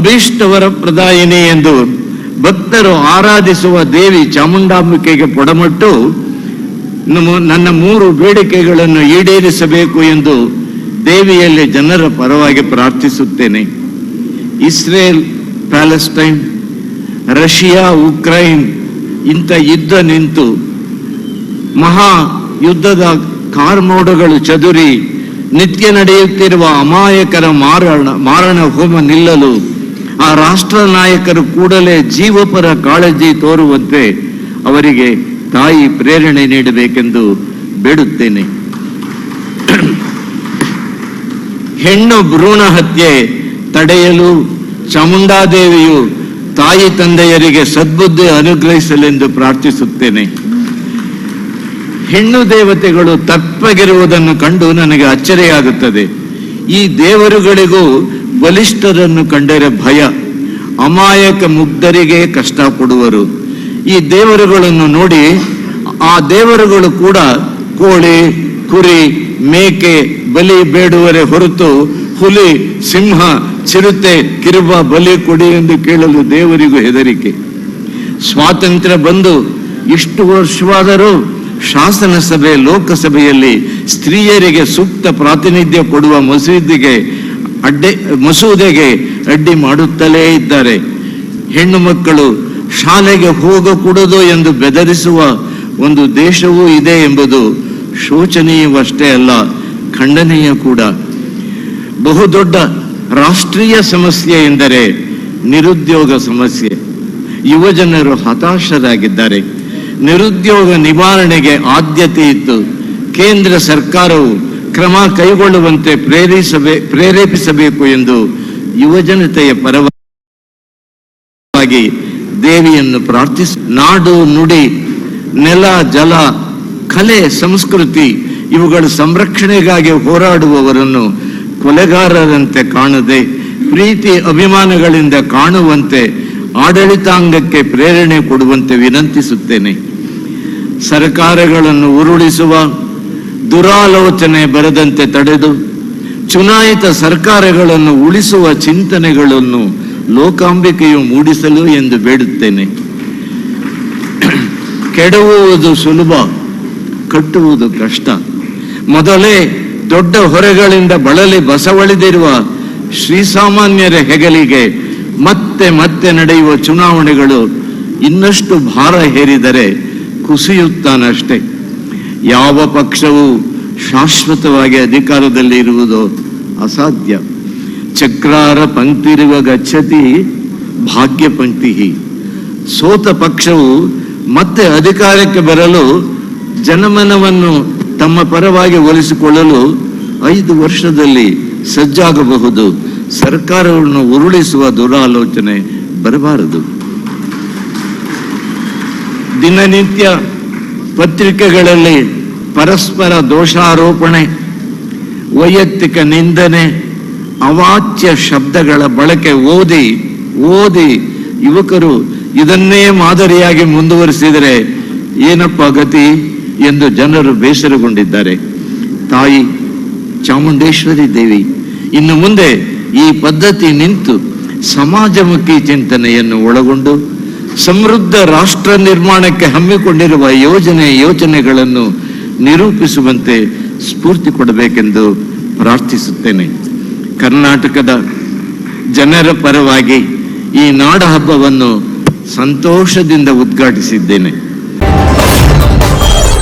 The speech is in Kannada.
ಅಭೀಷ್ಟವರ ಪ್ರದಾಯಿನಿ ಎಂದು ಭಕ್ತರು ಆರಾಧಿಸುವ ದೇವಿ ಚಾಮುಂಡಾಂಬಿಕೆಗೆ ಪೊಡಮಟ್ಟು ನನ್ನ 3 ಬೇಡಿಕೆಗಳನ್ನು ಈಡೇರಿಸಬೇಕು ಎಂದು ದೇವಿಯಲ್ಲಿ ಜನರ ಪರವಾಗಿ ಪ್ರಾರ್ಥಿಸುತ್ತೇನೆ. ಇಸ್ರೇಲ್ ಪ್ಯಾಲೆಸ್ಟೈನ್, ರಷ್ಯಾ ಉಕ್ರೈನ್ ಇಂಥ ಯುದ್ಧ ನಿಂತು ಮಹಾ ಯುದ್ಧದ ಕಾರ್ಮೋಡಗಳು ಚದುರಿ ನಿತ್ಯ ನಡೆಯುತ್ತಿರುವ ಅಮಾಯಕರ ಮಾರಣ ಹೋಮ ನಿಲ್ಲಲು ಆ ರಾಷ್ಟ್ರ ನಾಯಕರು ಕೂಡಲೇ ಜೀವಪರ ಕಾಳಜಿ ತೋರುವಂತೆ ಅವರಿಗೆ ತಾಯಿ ಪ್ರೇರಣೆ ನೀಡಬೇಕೆಂದು ಬೇಡುತ್ತೇನೆ. ಹೆಣ್ಣು ಭ್ರೂಣ ಹತ್ಯೆ ತಡೆಯಲು ಚಾಮುಂಡಾದೇವಿಯು ತಾಯಿ ತಂದೆಯರಿಗೆ ಸದ್ಬುದ್ಧಿ ಅನುಗ್ರಹಿಸಲೆಂದು ಪ್ರಾರ್ಥಿಸುತ್ತೇನೆ. ಹೆಣ್ಣು ದೇವತೆಗಳು ತಪ್ಪಗಿರುವುದನ್ನು ಕಂಡು ನನಗೆ ಅಚ್ಚರಿಯಾಗುತ್ತದೆ. ಈ ದೇವರುಗಳಿಗೂ ಬಲಿಷ್ಠರನ್ನು ಕಂಡರೆ ಭಯ. ಅಮಾಯಕ ಮುಗ್ಧರಿಗೆ ಕಷ್ಟ ಕೊಡುವರು. ಈ ದೇವರುಗಳನ್ನು ನೋಡಿ ಆ ದೇವರುಗಳು ಕೂಡ ಕೋಳಿ, ಕುರಿ, ಮೇಕೆ ಬಲಿ ಬೇಡುವರೆ ಹೊರತು ಹುಲಿ, ಸಿಂಹ, ಚಿರತೆ, ಕಿರುಬ ಬಲಿ ಕೊಡಿ ಎಂದು ಕೇಳಲು ದೇವರಿಗೂ ಹೆದರಿಕೆ. ಸ್ವಾತಂತ್ರ್ಯ ಬಂದು ಇಷ್ಟು ವರ್ಷವಾದರೂ ಶಾಸನ ಸಭೆ, ಲೋಕಸಭೆಯಲ್ಲಿ ಸ್ತ್ರೀಯರಿಗೆ ಸೂಕ್ತ ಪ್ರಾತಿನಿಧ್ಯ ಕೊಡುವ ಮಸೂದೆಗೆ ಅಡ್ಡಿ ಮಾಡುತ್ತಲೇ ಇದ್ದಾರೆ. ಹೆಣ್ಣು ಮಕ್ಕಳು ಶಾಲೆಗೆ ಹೋಗಕೂಡದು ಎಂದು ಬೆದರಿಸುವ ಒಂದು ದೇಶವೂ ಇದೆ ಎಂಬುದು ಶೋಚನೀಯವಷ್ಟೇ ಅಲ್ಲ, ಖಂಡನೀಯ ಕೂಡ. ಬಹುದೊಡ್ಡ ರಾಷ್ಟ್ರೀಯ ಸಮಸ್ಯೆ ಎಂದರೆ ನಿರುದ್ಯೋಗ ಸಮಸ್ಯೆ. ಯುವಜನರು ಹತಾಶರಾಗಿದ್ದಾರೆ. ನಿರುದ್ಯೋಗ ನಿವಾರಣೆಗೆ ಆದ್ಯತೆ ಇತ್ತು. ಕೇಂದ್ರ ಸರ್ಕಾರವು ಕ್ರಮ ಕೈಗೊಳ್ಳುವಂತೆ ಪ್ರೇರೇಪಿಸಬೇಕು ಎಂದು ಯುವಜನತೆಯ ಪರವಾಗಿ ದೇವಿಯನ್ನು ಪ್ರಾರ್ಥಿಸಿ, ನಾಡು ನುಡಿ, ನೆಲ ಜಲ, ಕಲೆ, ಸಂಸ್ಕೃತಿ ಇವುಗಳ ಸಂರಕ್ಷಣೆಗಾಗಿ ಹೋರಾಡುವವರನ್ನು ಕೊಲೆಗಾರರಂತೆ ಕಾಣದೆ ಪ್ರೀತಿ ಅಭಿಮಾನಗಳಿಂದ ಕಾಣುವಂತೆ ಆಡಳಿತಾಂಗಕ್ಕೆ ಪ್ರೇರಣೆ ಕೊಡುವಂತೆ ವಿನಂತಿಸುತ್ತೇನೆ. ಸರ್ಕಾರಗಳನ್ನು ಉರುಳಿಸುವ ದುರಾಲೋಚನೆ ಬರದಂತೆ ತಡೆದು ಚುನಾಯಿತ ಸರ್ಕಾರಗಳನ್ನು ಉಳಿಸುವ ಚಿಂತನೆಗಳನ್ನು ಲೋಕಾಂಬಿಕೆಯು ಮೂಡಿಸಲು ಎಂದು ಬೇಡುತ್ತೇನೆ. ಕೆಡವುವುದು ಸುಲಭ, ಕಟ್ಟುವುದು ಕಷ್ಟ. ಮೊದಲೇ ದೊಡ್ಡ ಹೊರೆಗಳಿಂದ ಬಳಲಿ ಬಸವಳಿದಿರುವ ಶ್ರೀಸಾಮಾನ್ಯರ ಹೆಗಲಿಗೆ ಮತ್ತೆ ಮತ್ತೆ ನಡೆಯುವ ಚುನಾವಣೆಗಳು ಇನ್ನಷ್ಟು ಭಾರ ಹೇರಿದರೆ ಕುಸಿಯುತ್ತಾನಷ್ಟೇ. ಯಾವ ಪಕ್ಷವೂ ಶಾಶ್ವತವಾಗಿ ಅಧಿಕಾರದಲ್ಲಿ ಇರುವುದು ಅಸಾಧ್ಯ. ಚಕ್ರಾರ ಪಂಕ್ತಿರುವ ಗಚ್ಚತಿ ಭಾಗ್ಯ ಪಂಕ್ತಿ. ಸೋತ ಪಕ್ಷವು ಮತ್ತೆ ಅಧಿಕಾರಕ್ಕೆ ಬರಲು ಜನಮನವನ್ನು ತಮ್ಮ ಪರವಾಗಿ ಒಲಿಸಿಕೊಳ್ಳಲು 5 ವರ್ಷದಲ್ಲಿ ಸಜ್ಜಾಗಬಹುದು. ಸರ್ಕಾರವನ್ನು ಉರುಳಿಸುವ ದುರಾಲೋಚನೆ ಬರಬಾರದು. ದಿನನಿತ್ಯ ಪತ್ರಿಕೆಗಳಲ್ಲಿ ಪರಸ್ಪರ ದೋಷಾರೋಪಣೆ, ವೈಯಕ್ತಿಕ ನಿಂದನೆ, ಅವಾಚ್ಯ ಶಬ್ದಗಳ ಬಳಕೆ ಓದಿ ಯುವಕರು ಇದನ್ನೇ ಮಾದರಿಯಾಗಿ ಮುಂದುವರಿಸಿದರೆ ಏನಪ್ಪ ಗತಿ ಎಂದು ಜನರು ಬೇಸರಗೊಂಡಿದ್ದಾರೆ. ತಾಯಿ ಚಾಮುಂಡೇಶ್ವರಿ ದೇವಿ ಇನ್ನು ಮುಂದೆ ಈ ಪದ್ಧತಿ ನಿಂತು ಸಮಾಜಮುಖಿ ಚಿಂತನೆಯನ್ನು ಒಳಗೊಂಡು ಸಮೃದ್ಧ ರಾಷ್ಟ್ರ ನಿರ್ಮಾಣಕ್ಕೆ ಹಮ್ಮಿಕೊಂಡಿರುವ ಯೋಚನೆಗಳನ್ನು ನಿರೂಪಿಸುವಂತೆ ಸ್ಫೂರ್ತಿ ಕೊಡಬೇಕೆಂದು ಪ್ರಾರ್ಥಿಸುತ್ತೇನೆ. ಕರ್ನಾಟಕದ ಜನರ ಪರವಾಗಿ ಈ ನಾಡ ಹಬ್ಬವನ್ನು ಸಂತೋಷದಿಂದ ಉದ್ಘಾಟಿಸಿದ್ದೇನೆ.